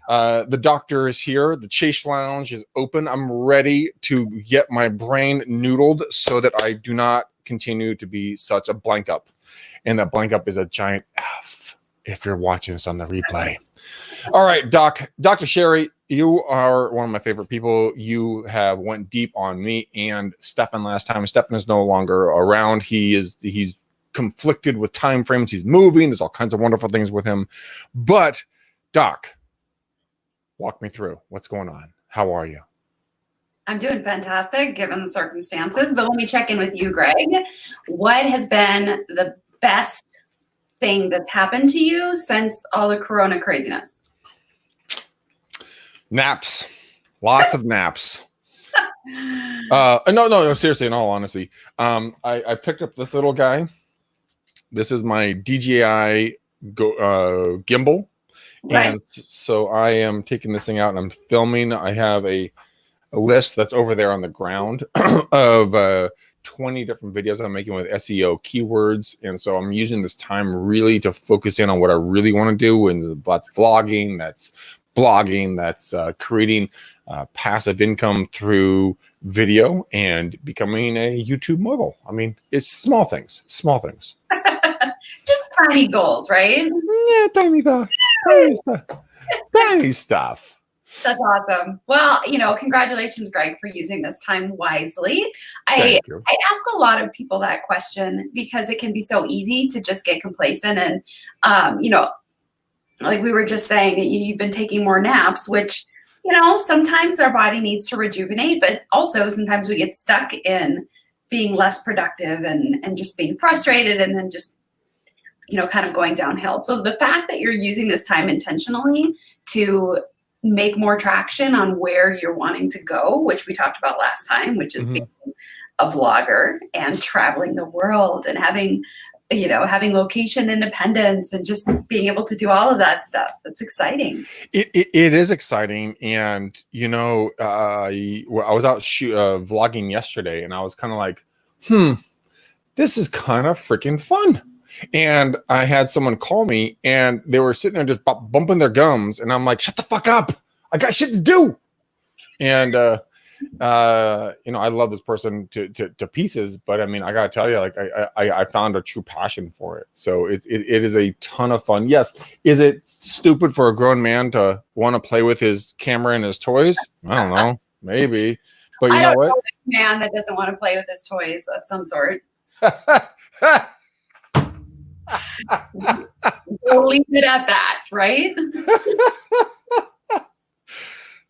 The doctor is here. The Chase Lounge is open. I'm ready to get my brain noodled so that I do not continue to be such a blank up. And that blank up is a giant F if you're watching this on the replay. All right, Dr. Sherry, you are one of my favorite people. You have went deep on me and Stefan last time. Stefan is no longer around. He's conflicted with time frames. He's moving. There's all kinds of wonderful things with him. But Doc, walk me through what's going on. How are you? I'm doing fantastic given the circumstances, but let me check in with you, Greg. What has been the best thing that's happened to you since all the Corona craziness? Naps. Lots of naps. No, seriously, in all honesty. I picked up this little guy. This is my DJI gimbal. Right. And so I am taking this thing out and I'm filming. I have a list that's over there on the ground of 20 different videos I'm making with SEO keywords. And so I'm using this time really to focus in on what I really want to do. And that's vlogging, that's blogging, that's creating passive income through video and becoming a YouTube mogul. I mean, it's small things. Just tiny goals, right? Yeah, tiny stuff. That's awesome. Well, congratulations, Greg, for using this time wisely. I ask a lot of people that question because it can be so easy to just get complacent. And, like we were just saying, you've been taking more naps, which, sometimes our body needs to rejuvenate, but also sometimes we get stuck in being less productive and just being frustrated and then just, kind of going downhill. So the fact that you're using this time intentionally to make more traction on where you're wanting to go, which we talked about last time, which is being a vlogger and traveling the world and having location independence and just being able to do all of that stuff. That's exciting. It is exciting. And, I was out vlogging yesterday and I was kind of like, this is kind of freaking fun. And I had someone call me and they were sitting there just bumping their gums. And I'm like, shut the fuck up. I got shit to do. And, I love this person to pieces, but I mean, I gotta tell you, like, I found a true passion for it. So it is a ton of fun. Yes. Is it stupid for a grown man to want to play with his camera and his toys? I don't know. Maybe. But you know what? Know a man that doesn't want to play with his toys of some sort. We'll leave it at that, right?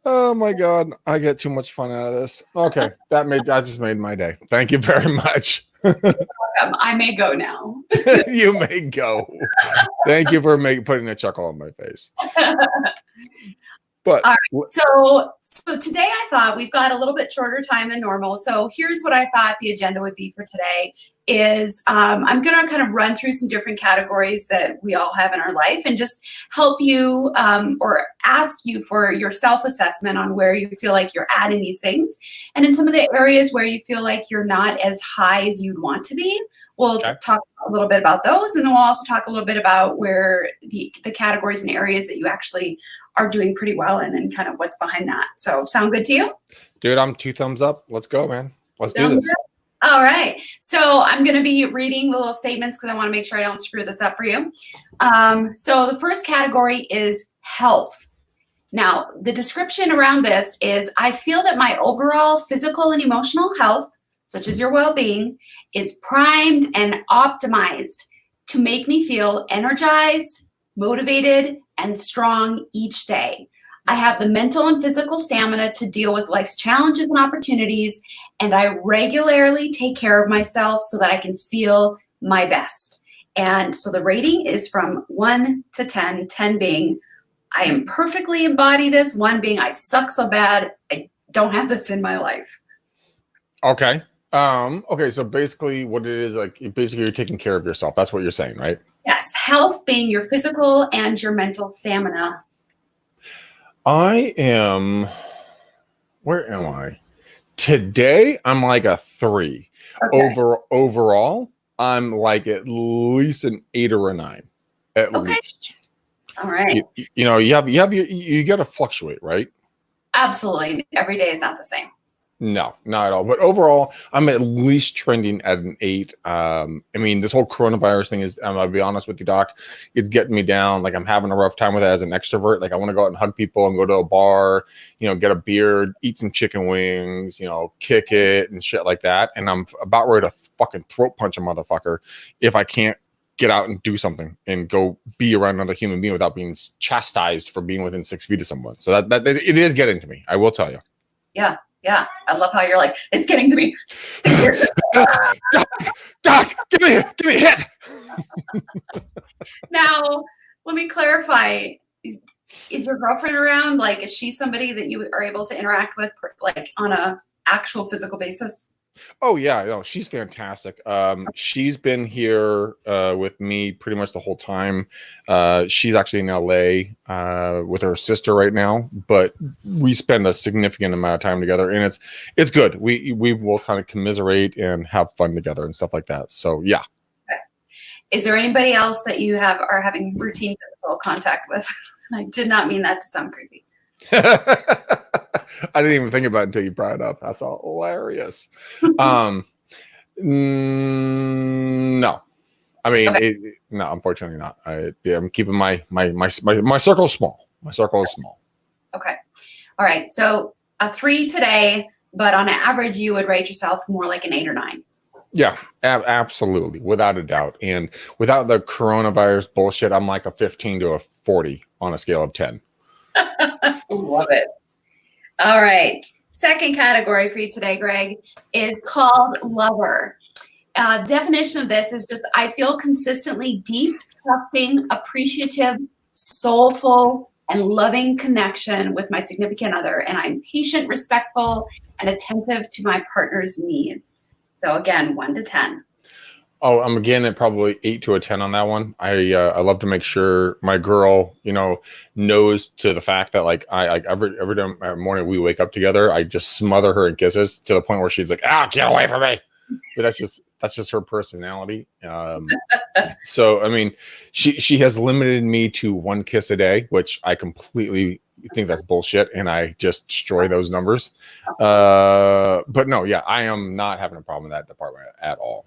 Oh my God, I get too much fun out of this. Okay, that just made my day. Thank you very much. I may go now. You may go. Thank you for putting a chuckle on my face. But all right, so today I thought we've got a little bit shorter time than normal. So here's what I thought the agenda would be for today is I'm going to kind of run through some different categories that we all have in our life and just help you or ask you for your self-assessment on where you feel like you're at in these things. And in some of the areas where you feel like you're not as high as you'd want to be, we'll talk a little bit about those. And then we'll also talk a little bit about where the categories and areas that you actually are doing pretty well in and kind of what's behind that. So sound good to you? Dude, I'm 2 thumbs up. Let's go, man. Let's do this. All right. So I'm going to be reading the little statements because I want to make sure I don't screw this up for you. So the first category is health. Now, the description around this is I feel that my overall physical and emotional health, such as your well-being, is primed and optimized to make me feel energized, motivated, and strong each day. I have the mental and physical stamina to deal with life's challenges and opportunities, and I regularly take care of myself so that I can feel my best. And so the rating is from 1 to 10, 10 being I am perfectly embody this, 1 being I suck so bad, I don't have this in my life. Okay. Okay, so basically what it is, like, basically you're taking care of yourself. That's what you're saying, right? Yes, health being your physical and your mental stamina. Where am I? Today, I'm like a 3. Okay. Overall, I'm like at least an 8 or a 9, at least. All right. You know, you got to fluctuate, right? Absolutely. Every day is not the same. No, not at all. But overall, I'm at least trending at an 8. I mean, this whole coronavirus thing is, I'll be honest with you, Doc, it's getting me down. Like, I'm having a rough time with it as an extrovert. Like, I want to go out and hug people and go to a bar, you know, get a beer, eat some chicken wings, you know, kick it and shit like that. And I'm about ready to fucking throat punch a motherfucker if I can't get out and do something and go be around another human being without being chastised for being within 6 feet of someone. So that it is getting to me. I will tell you. Yeah. Yeah. I love how you're like, it's getting to me. Doc, give me a hit. Now, let me clarify. Is your girlfriend around? Like, is she somebody that you are able to interact with, like, on a actual physical basis? Oh yeah, no, she's fantastic. She's been here with me pretty much the whole time. She's actually in LA with her sister right now, but we spend a significant amount of time together, and it's good. We will kind of commiserate and have fun together and stuff like that. So yeah. Okay. Is there anybody else that you are having routine physical contact with? I did not mean that to sound creepy. I didn't even think about it until you brought it up. That's all hilarious. No, I mean, Okay. no, unfortunately not. I'm keeping my circle small. My circle is small. Okay. All right. So a 3 today, but on average, you would rate yourself more like an 8 or 9. Yeah, absolutely, without a doubt. And without the coronavirus bullshit, I'm like a 15 to a 40 on a scale of 10. Love it. All right. Second category for you today, Greg, is called lover. Definition of this is just, I feel consistently deep, trusting, appreciative, soulful, and loving connection with my significant other. And I'm patient, respectful, and attentive to my partner's needs. So again, 1 to 10. Oh, I'm again at probably 8 to a 10 on that one. I love to make sure my girl, you know, knows to the fact that like I every morning we wake up together, I just smother her in kisses to the point where she's like, get away from me. But that's just her personality. So I mean, she has limited me to 1 kiss a day, which I completely think that's bullshit, and I just destroy those numbers. But no, yeah, I am not having a problem in that department at all.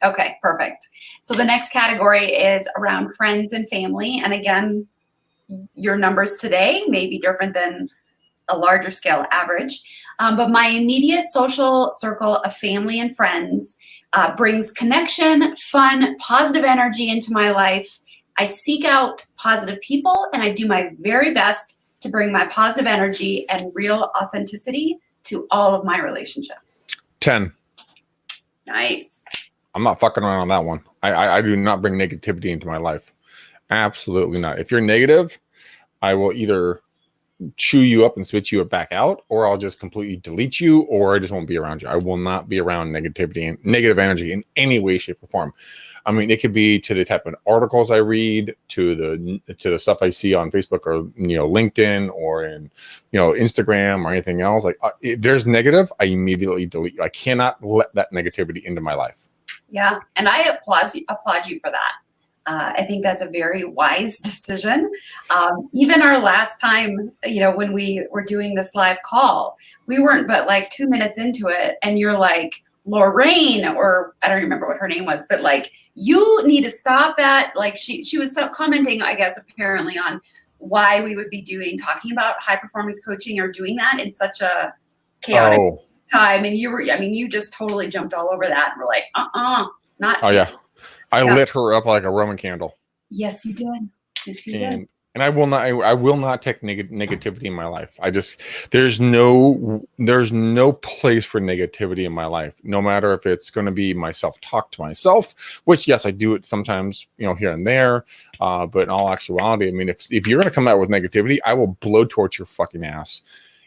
Okay, perfect. So the next category is around friends and family. And again, your numbers today may be different than a larger scale average. But my immediate social circle of family and friends brings connection, fun, positive energy into my life. I seek out positive people, and I do my very best to bring my positive energy and real authenticity to all of my relationships. 10. Nice. I'm not fucking around on that one. I do not bring negativity into my life. Absolutely not. If you're negative, I will either chew you up and spit you back out, or I'll just completely delete you, or I just won't be around you. I will not be around negativity and negative energy in any way, shape, or form. I mean, it could be to the type of articles I read, to the stuff I see on Facebook or LinkedIn or in Instagram or anything else. Like if there's negative, I immediately delete you. I cannot let that negativity into my life. Yeah, and I applaud you for that. I think that's a very wise decision. Even our last time, when we were doing this live call, we weren't but like 2 minutes into it, and you're like, Lorraine, or I don't remember what her name was, but like, you need to stop that. Like she was commenting, I guess, apparently on why we would be talking about high performance coaching or doing that in such a chaotic time. And you just totally jumped all over that. And we're like, not. Oh yeah. I lit her up like a Roman candle. Yes, you did. Yes, you did. And I will not take negativity in my life. There's no place for negativity in my life, no matter if it's going to be my self-talk to myself, which yes, I do it sometimes, here and there. But in all actuality, I mean, if you're going to come out with negativity, I will blowtorch your fucking ass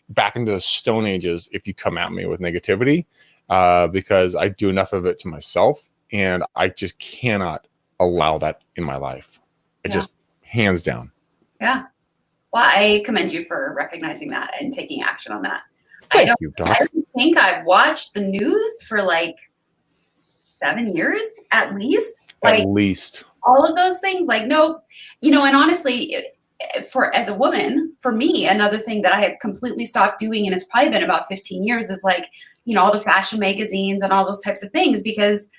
back into the Stone Ages if you come at me with negativity, because I do enough of it to myself. And I just cannot allow that in my life. Just hands down. Yeah. Well, I commend you for recognizing that and taking action on that. Thank you, Doc. I don't think I've watched the news for like 7 years at least. At least. All of those things, like, nope. And honestly, for as a woman, for me, another thing that I have completely stopped doing, and it's probably been about 15 years, is like, all the fashion magazines and all those types of things, because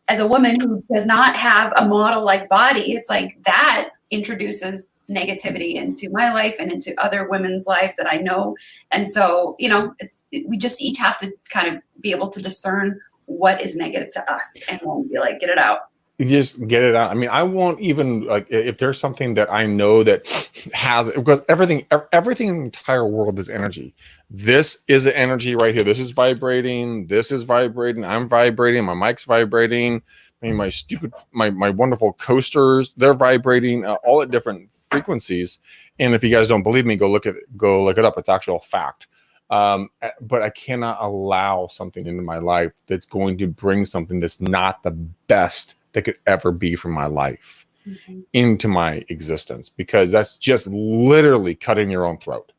as a woman who does not have a model like body, it's like that introduces negativity into my life and into other women's lives that I know. And so, we just each have to kind of be able to discern what is negative to us and won't be like, get it out. You just get it out. I mean, I won't even, like, if there's something that I know that has, because everything in the entire world is energy. This is an energy right here. This is vibrating. This is vibrating. I'm vibrating. My mic's vibrating. I mean, my wonderful coasters, they're vibrating all at different frequencies. And if you guys don't believe me, go look it up. It's actual fact. But I cannot allow something into my life that's going to bring something that's not the best that could ever be for my life into my existence, because that's just literally cutting your own throat.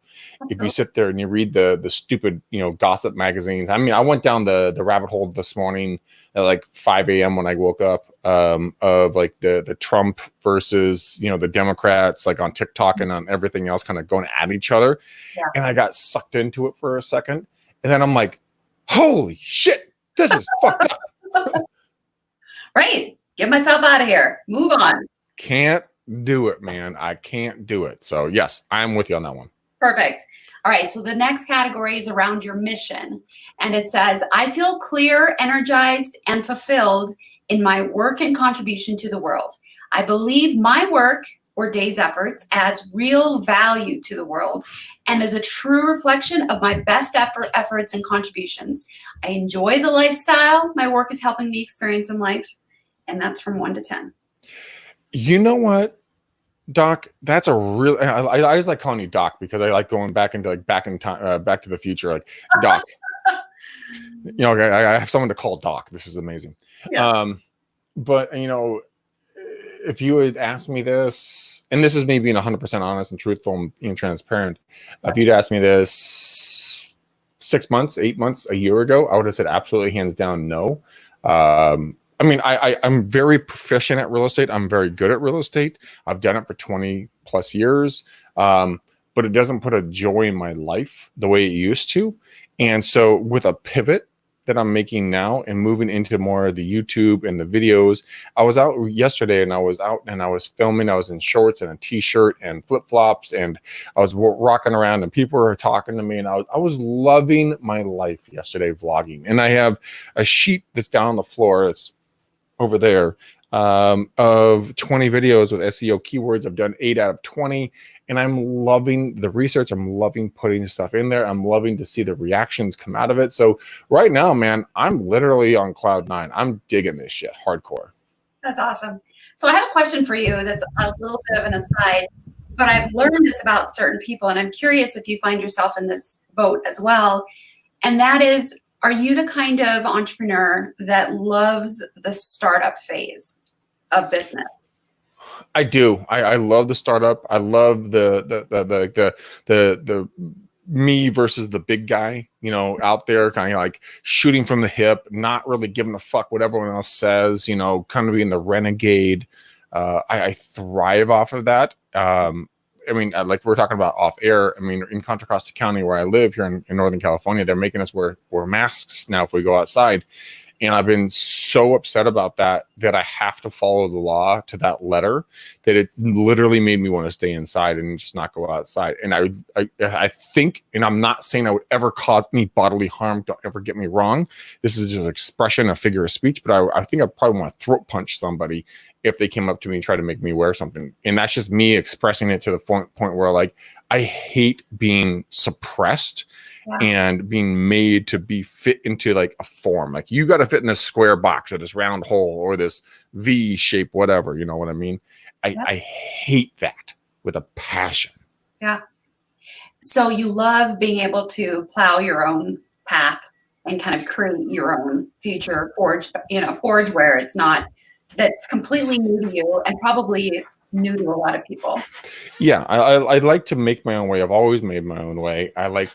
If you sit there and you read the stupid, gossip magazines. I mean, I went down the rabbit hole this morning at like 5 a.m. when I woke up, of like the Trump versus, the Democrats, like on TikTok and on everything else, kind of going at each other. Yeah. And I got sucked into it for a second. And then I'm like, holy shit, this is fucked up. Right. Get myself out of here. Move on. Can't do it, man. I can't do it. So yes, I'm with you on that one. Perfect. All right. So the next category is around your mission. And it says, I feel clear, energized, and fulfilled in my work and contribution to the world. I believe my work or day's efforts adds real value to the world and is a true reflection of my best efforts and contributions. I enjoy the lifestyle my work is helping me experience in life. And that's from 1 to 10. You know what, Doc? That's a real. I just like calling you Doc because I like going back into back in time, Back to the Future, like Doc. I have someone to call Doc. This is amazing. Yeah. But if you had asked me this, and this is me being 100% honest and truthful and being transparent, if you'd asked me this 6 months, 8 months, a year ago, I would have said absolutely, hands down, no. I mean, I'm very proficient at real estate. I'm very good at real estate. I've done it for 20 plus years, but it doesn't put a joy in my life the way it used to. And so with a pivot that I'm making now and moving into more of the YouTube and the videos, I was out yesterday and I was filming. I was in shorts and a t-shirt and flip-flops, and I was rocking around and people were talking to me, and I was loving my life yesterday vlogging. And I have a sheet that's down on the floor. It's over there, of 20 videos with SEO keywords. I've done 8 out of 20, and I'm loving the research. I'm loving putting stuff in there. I'm loving to see the reactions come out of it. So right now, man, I'm literally on cloud 9. I'm digging this shit hardcore. That's awesome. So I have a question for you that's a little bit of an aside, but I've learned this about certain people, and I'm curious if you find yourself in this boat as well. And that is, are you the kind of entrepreneur that loves the startup phase of business? I do. I love the startup. I love the me versus the big guy, out there kind of like shooting from the hip, not really giving a fuck what everyone else says, kind of being the renegade. I thrive off of that. I mean, like we're talking about off air, I mean, in Contra Costa County where I live here in Northern California, they're making us wear masks now if we go outside. And I've been so upset about that I have to follow the law to that letter, that it literally made me want to stay inside and just not go outside. And I think, and I'm not saying I would ever cause any bodily harm, don't ever get me wrong. This is just an expression, a figure of speech, but I think I'd probably want to throat punch somebody if they came up to me and tried to make me wear something. And that's just me expressing it to the point where, like, I hate being suppressed. Yeah. And being made to be fit into like a form. Like, you got to fit in this square box or this round hole or this V shape, whatever, you know what I mean? I hate that with a passion. Yeah. So you love being able to plow your own path and kind of create your own future, forge where it's not, that's completely new to you and probably new to a lot of people. Yeah, I like to make my own way. I've always made my own way. If I was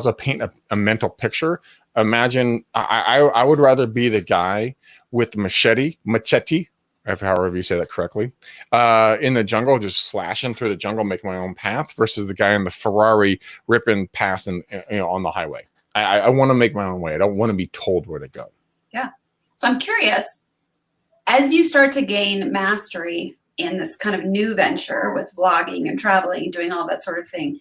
to paint a mental picture, imagine I would rather be the guy with the machete, however you say that correctly, in the jungle, just slashing through the jungle, making my own path, versus the guy in the Ferrari ripping past and on the highway. I want to make my own way. I don't want to be told where to go. Yeah. So I'm curious, as you start to gain mastery in this kind of new venture with vlogging and traveling and doing all that sort of thing,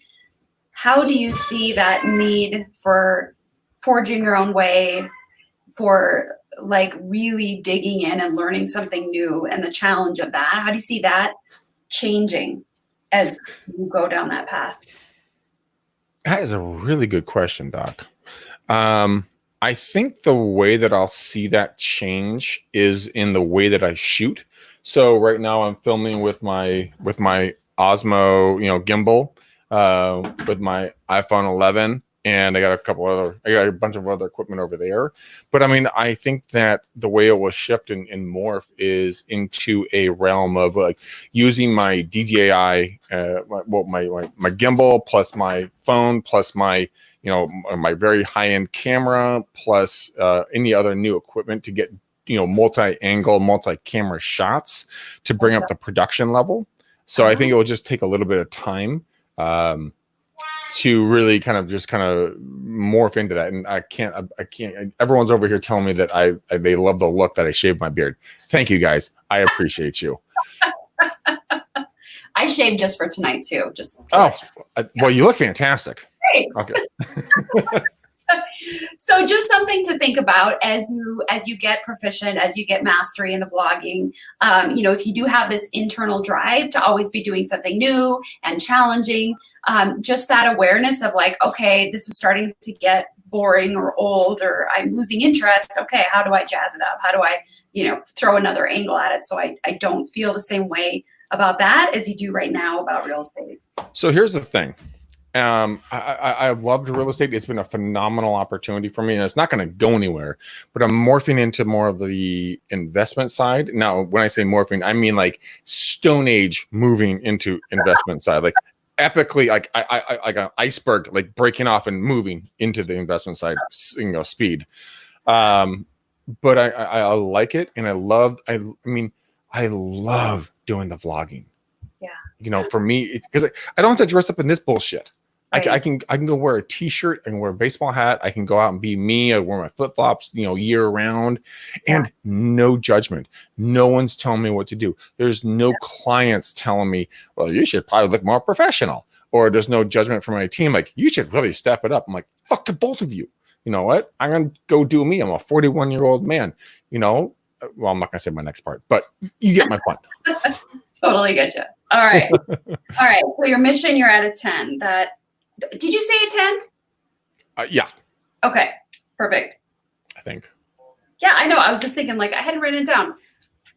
how do you see that need for forging your own way, for like really digging in and learning something new and the challenge of that? How do you see that changing as you go down that path? That is a really good question, Doc. I think the way that I'll see that change is in the way that I shoot. So right now I'm filming with my Osmo, gimbal, with my iPhone 11, and I got a bunch of other equipment over there. But I mean, I think that the way it will shift and morph is into a realm of like using my DJI, my gimbal plus my phone plus my my very high-end camera plus any other new equipment to get multi-angle, multi-camera shots to bring up the production level. So I think it will just take a little bit of time to really kind of morph into that. And I can't, everyone's over here telling me that they love the look that I shaved my beard. Thank you guys. I appreciate you. I shaved just for tonight too. Well, you look fantastic. Thanks. Okay. So just something to think about as you get proficient, as you get mastery in the vlogging. If you do have this internal drive to always be doing something new and challenging, just that awareness of like, okay, this is starting to get boring or old, or I'm losing interest. Okay, how do I jazz it up? How do I, throw another angle at it so I don't feel the same way about that as you do right now about real estate? So here's the thing. I've loved real estate. It's been a phenomenal opportunity for me, and it's not going to go anywhere, but I'm morphing into more of the investment side. Now, when I say morphing, I mean like Stone Age moving into investment side, like epically, like like an iceberg, like breaking off and moving into the investment side, speed. But I like it. And I love doing the vlogging. Yeah. For me, it's because I don't have to dress up in this bullshit. Right. I can go wear a t-shirt, I can wear a baseball hat, I can go out and be me, I wear my flip-flops, year round, and no judgment. No one's telling me what to do. There's no clients telling me, well, you should probably look more professional. Or there's no judgment from my team, like, you should really step it up. I'm like, fuck both of you. You know what? I'm gonna go do me. I'm a 41-year-old man. Well, I'm not gonna say my next part, but you get my point. Totally get you. All right. All right. So your mission, you're at a 10. Did you say a 10? Yeah. Okay. Perfect. I think. Yeah, I know. I was just thinking, like, I hadn't written it down.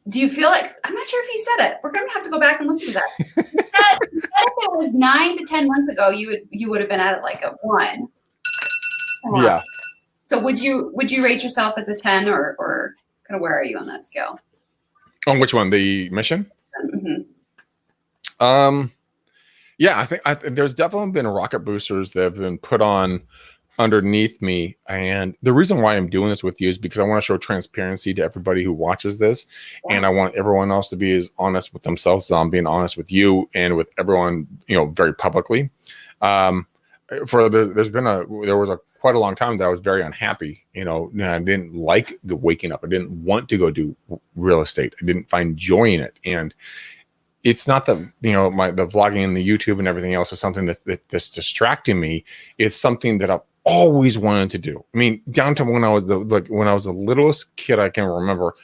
Do you feel like, I'm not sure if he said it. We're going to have to go back and listen to that. If it was 9 to 10 months ago, you would have been at it like a 1. Yeah. So would you rate yourself as a 10 or kind of where are you on that scale? On which one? The mission? Mm-hmm. Yeah, I think there's definitely been rocket boosters that have been put on underneath me. And the reason why I'm doing this with you is because I want to show transparency to everybody who watches this. Yeah. And I want everyone else to be as honest with themselves as I'm being honest with you and with everyone, very publicly. There was quite a long time that I was very unhappy. I didn't like waking up. I didn't want to go do real estate. I didn't find joy in it. And it's not that the vlogging and the YouTube and everything else is something that's distracting me. It's something that I've always wanted to do. I mean, down to when I was the littlest kid I can remember.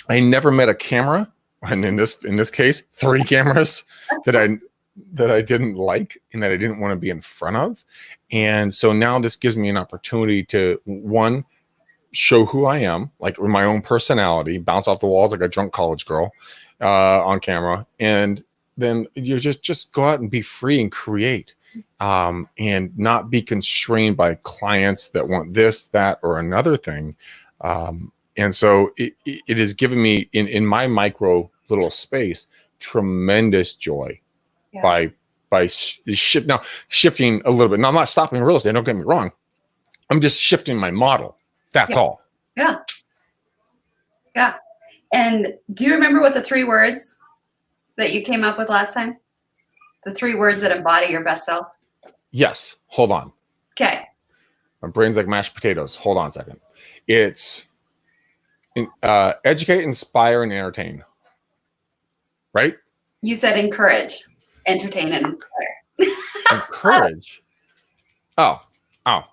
I never met a camera, and in this case, 3 cameras that I didn't like and that I didn't want to be in front of. And so now this gives me an opportunity to, one, show who I am, like with my own personality, bounce off the walls like a drunk college girl on camera. And then you just go out and be free and create and not be constrained by clients that want this, that, or another thing. And so it has given me in my micro little space, tremendous joy. Yeah. by shifting a little bit. Now, I'm not stopping real estate. Don't get me wrong. I'm just shifting my model. That's all. Yeah. Yeah. And do you remember what the 3 words that you came up with last time? The 3 words that embody your best self? Yes. Hold on. Okay. My brain's like mashed potatoes. Hold on a second. It's educate, inspire, and entertain. Right? You said encourage, entertain, and inspire. Encourage. Oh,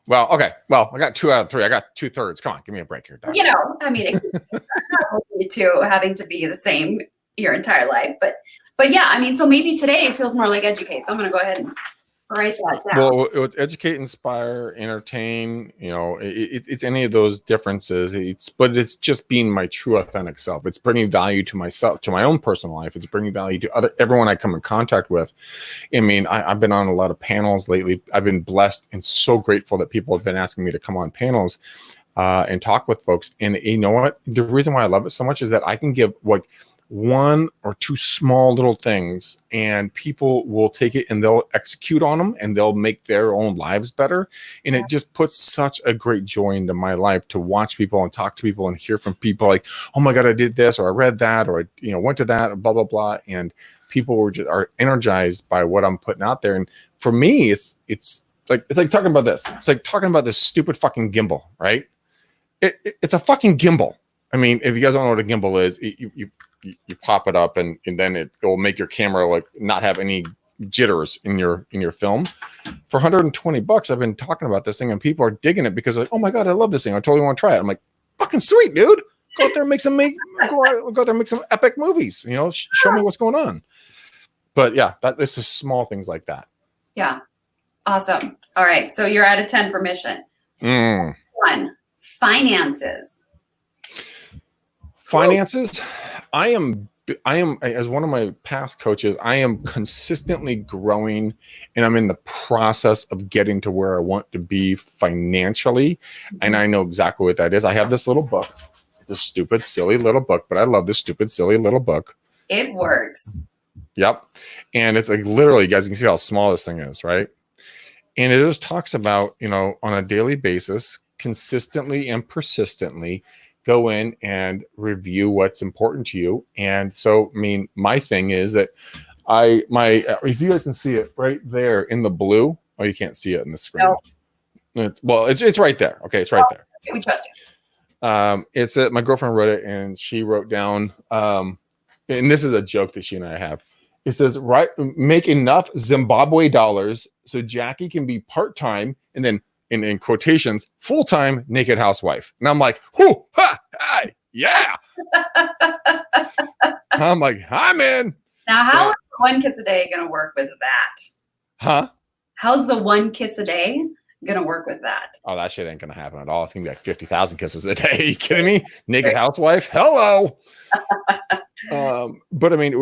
well, okay. Well, I got 2 out of 3. I got 2/3. Come on, give me a break here, Doc. You know, I mean, it's not to having to be the same your entire life, but yeah, I mean, so maybe today it feels more like educate. So I'm going to go ahead and write that down. Well, it's educate, inspire, entertain. You know, it's any of those differences. But it's just being my true, authentic self. It's bringing value to myself, to my own personal life. It's bringing value to everyone I come in contact with. I mean, I've been on a lot of panels lately. I've been blessed and so grateful that people have been asking me to come on panels and talk with folks. And you know what? The reason why I love it so much is that I can give like 1 or 2 small little things, and people will take it and they'll execute on them and they'll make their own lives better. And it just puts such a great joy into my life to watch people and talk to people and hear from people like, oh my God, I did this, or I read that, or I went to that, or blah, blah, blah. And people are energized by what I'm putting out there. And for me, it's like talking about this. It's like talking about this stupid fucking gimbal, right? It's a fucking gimbal. I mean, if you guys don't know what a gimbal is, you pop it up and then it will make your camera like not have any jitters in your film. For $120, I've been talking about this thing and people are digging it because like, oh my God, I love this thing. I totally want to try it. I'm like, fucking sweet, dude. Go out there and go out there and make some epic movies. You know, show me what's going on. But yeah, it's just small things like that. Yeah. Awesome. All right. So you're out of 10 for mission. 1, finances. Finances. I am as one of my past coaches, I am consistently growing and I'm in the process of getting to where I want to be financially. And I know exactly what that is. I have this little book. It's a stupid, silly little book, but I love this stupid, silly little book. It works. Yep. And it's like literally, you guys can see how small this thing is, right? And it just talks about, on a daily basis, consistently and persistently go in and review what's important to you. And so, I mean, my thing is that if you guys can see it right there in the blue, oh, you can't see it in the screen. No. It's right there. Okay. It's right there. We trust you. It's my girlfriend wrote it and she wrote down, and this is a joke that she and I have. It says, make enough Zimbabwe dollars so Jackie can be part-time and then in quotations, full-time naked housewife. And I'm like, whoo, ha, hi, yeah. I'm like, I'm in. Now, how is the 1 kiss a day going to work with that? Huh? How's the 1 kiss a day going to work with that? Oh, that shit ain't going to happen at all. It's going to be like 50,000 kisses a day. Are you kidding me? Naked housewife? Hello. But I mean,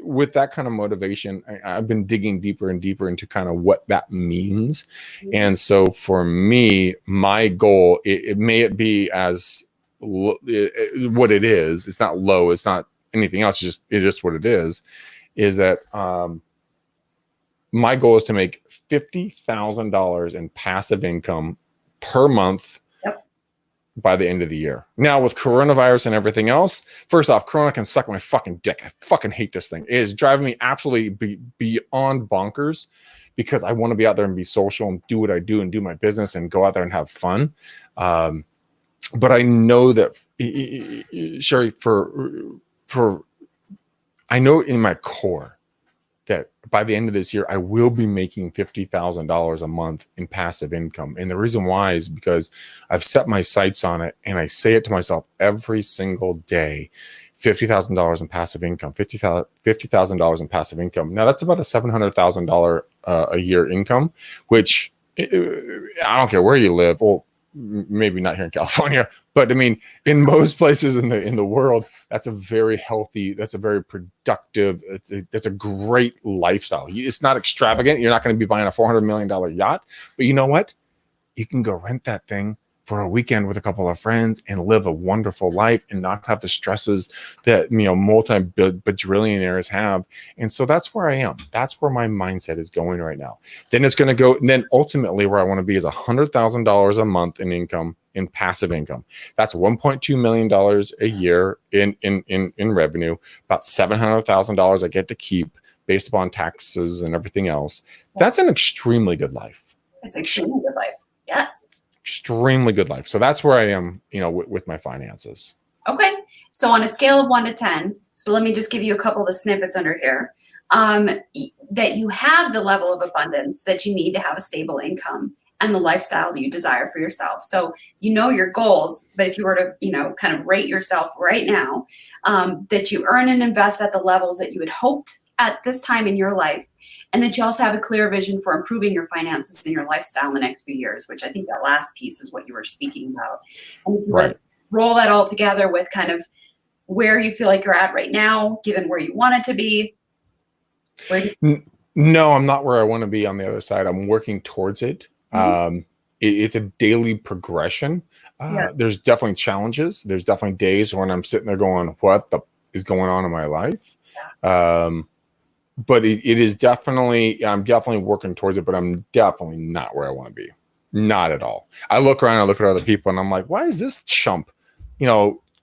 with that kind of motivation, I've been digging deeper and deeper into kind of what that means. And so for me, my goal, it may be as what it is. It's not low. It's not anything else. It's just what it is that my goal is to make $50,000 in passive income per month by the end of the year. Now with coronavirus and everything else, first off, Corona can suck my fucking dick. I fucking hate this thing. It is driving me absolutely beyond bonkers because I want to be out there and be social and do what I do and do my business and go out there and have fun. But I know that, Sherry, I know in my core that by the end of this year, I will be making $50,000 a month in passive income. And the reason why is because I've set my sights on it and I say it to myself every single day, $50,000 in passive income, $50,000 in passive income. Now that's about a $700,000 a year income, which I don't care where you live. Well, maybe not here in California, but I mean, in most places in the world, that's a very healthy, that's a very productive, that's a great lifestyle. It's not extravagant. You're not going to be buying a $400 million yacht, but you know what? You can go rent that thing for a weekend with a couple of friends and live a wonderful life and not have the stresses that, multi-bajillionaires have. And so that's where I am. That's where my mindset is going right now. Then it's going to go. And then ultimately where I want to be is $100,000 a month in income, in passive income. That's $1.2 million a year in revenue, about $700,000 I get to keep based upon taxes and everything else. That's an extremely good life. It's extremely good life. Yes. Extremely good life. So that's where I am, with my finances. Okay. So on a scale of 1 to 10, so let me just give you a couple of the snippets under here, that you have the level of abundance that you need to have a stable income and the lifestyle that you desire for yourself. So you know your goals, but if you were to, kind of rate yourself right now, that you earn and invest at the levels that you had hoped at this time in your life, and that you also have a clear vision for improving your finances and your lifestyle in the next few years, which I think that last piece is what you were speaking about. And if you right. Roll that all together with kind of where you feel like you're at right now, given where you want it to be. No, I'm not where I want to be on the other side. I'm working towards it. Mm-hmm. It's a daily progression. There's definitely challenges. There's definitely days when I'm sitting there going, what is going on in my life? Yeah. But it is definitely, I'm definitely working towards it, but I'm definitely not where I want to be. Not at all. I look around, I look at other people and I'm like, why is this chump,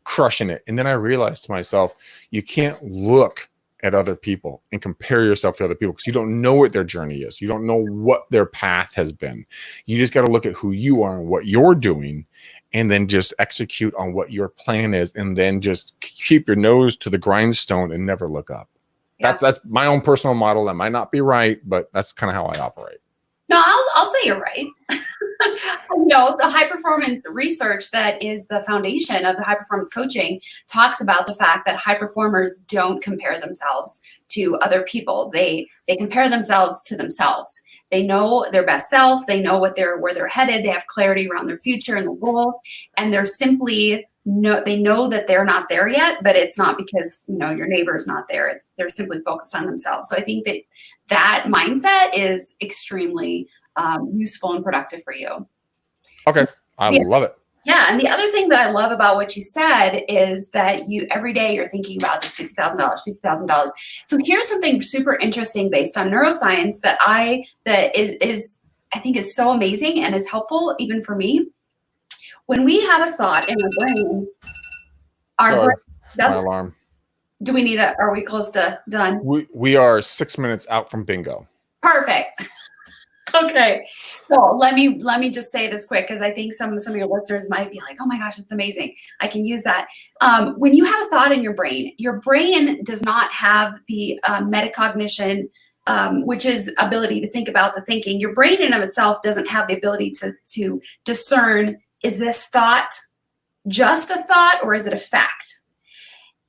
crushing it? And then I realized to myself, you can't look at other people and compare yourself to other people because you don't know what their journey is. You don't know what their path has been. You just got to look at who you are and what you're doing, and then just execute on what your plan is, and then just keep your nose to the grindstone and never look up. Yeah. That's my own personal model. That might not be right, but that's kind of how I operate. No, I'll say you're right. The high performance research that is the foundation of the high performance coaching talks about the fact that high performers don't compare themselves to other people. They compare themselves to themselves. They know their best self. They know where they're headed. They have clarity around their future and their goals, and they're simply they know that they're not there yet, but it's not because your neighbor is not there. They're simply focused on themselves. So I think that mindset is extremely useful and productive for you. Okay. I love it. Yeah. And the other thing that I love about what you said is that every day you're thinking about this $50,000. So here's something super interesting based on neuroscience that I think is so amazing and is helpful even for me. When we have a thought in our brain, my alarm. Do we need are we close to done? We are 6 minutes out from bingo. Perfect. Okay. So let me just say this quick, because I think some of your listeners might be like, oh my gosh, it's amazing. I can use that. When you have a thought in your brain does not have the metacognition, which is ability to think about the thinking. Your brain in of itself doesn't have the ability to discern, is this thought just a thought or is it a fact?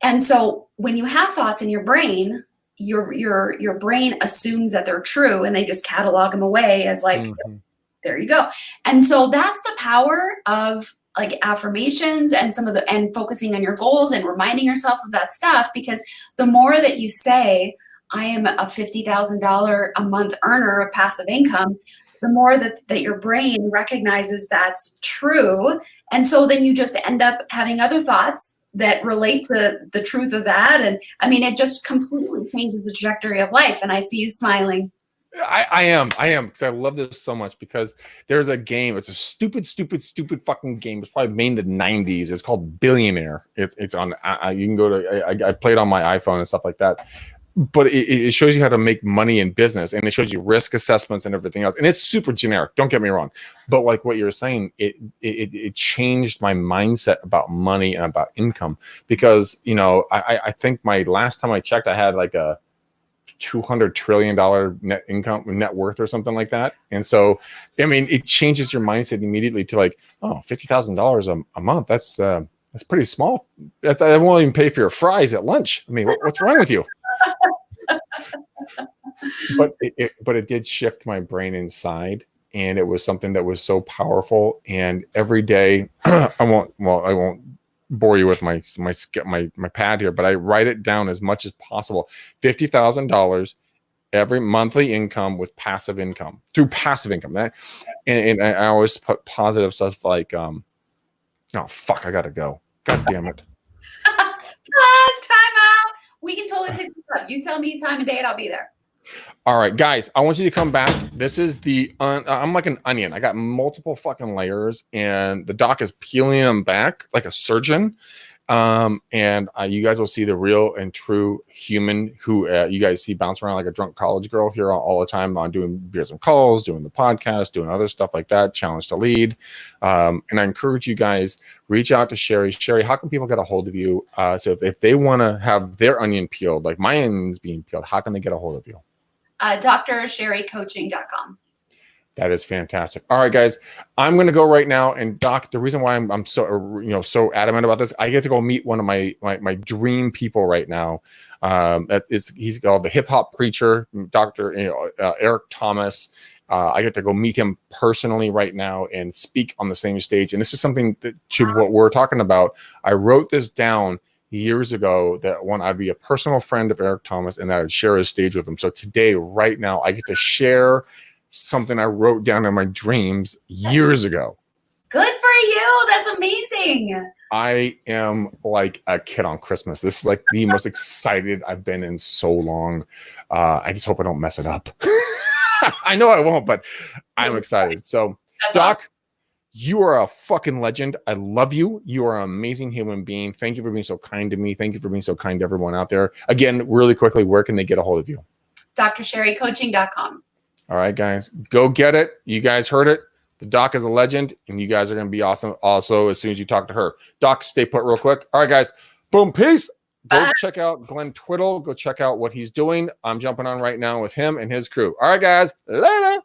And so when you have thoughts in your brain, your brain assumes that they're true, and they just catalog them away as like, there you go. And so that's the power of like affirmations and and focusing on your goals and reminding yourself of that stuff, because the more that you say, I am a $50,000 a month earner of passive income, the more that your brain recognizes that's true. And so then you just end up having other thoughts that relate to the truth of that. And I mean, it just completely changes the trajectory of life. And I see you smiling. I am because I love this so much, because there's a game. It's a stupid fucking game. It's probably made in the 90s. It's called Billionaire. It's on, you can go to, I played on my iPhone and stuff like that. But it shows you how to make money in business, and it shows you risk assessments and everything else. And it's super generic. Don't get me wrong. But like what you're saying, it changed my mindset about money and about income, because, I think my last time I checked, I had like a $200 trillion net worth or something like that. And so, I mean, it changes your mindset immediately to like, oh, $50,000 a month. That's pretty small. That won't even pay for your fries at lunch. I mean, what's wrong with you? But it did shift my brain inside, and it was something that was so powerful. And every day, I won't bore you with my pad here, but I write it down as much as possible. $50,000 every monthly income with passive income through passive income. And I always put positive stuff like, oh fuck, I gotta go. God damn it. Pause, time out. We can totally pick this up. You tell me time and day and I'll be there. All right, guys, I want you to come back. This is I'm like an onion. I got multiple fucking layers, and the doc is peeling them back like a surgeon. And you guys will see the real and true human who you guys see bounce around like a drunk college girl here all the time on doing beers and calls, doing the podcast, doing other stuff like that, challenge to lead. And I encourage you guys, reach out to Sherry. Sherry, how can people get a hold of you? So if they want to have their onion peeled, like my onion's being peeled, how can they get a hold of you? DrSherryCoaching.com. That is fantastic. All right, guys, I'm going to go right now. And Doc, the reason why I'm so so adamant about this, I get to go meet one of my dream people right now. He's called the hip hop preacher, Dr. Eric Thomas. I get to go meet him personally right now and speak on the same stage. And this is something to what we're talking about. I wrote this down years ago that I'd be a personal friend of Eric Thomas and that I'd share his stage with him. So today, right now, I get to share something I wrote down in my dreams years ago. Good for you. That's amazing. I am like a kid on Christmas. This is like the most excited I've been in so long. I just hope I don't mess it up. I know I won't, but I'm excited. So, that's Doc, awesome. You are a fucking legend. I love you. You are an amazing human being. Thank you for being so kind to me. Thank you for being so kind to everyone out there. Again, really quickly, where can they get a hold of you? DrSherryCoaching.com. All right, guys, go get it. You guys heard it. The doc is a legend, and you guys are going to be awesome also as soon as you talk to her. Doc, stay put real quick. All right, guys. Boom, peace. Go check out Glenn Twiddle. Go check out what he's doing. I'm jumping on right now with him and his crew. All right, guys. Later.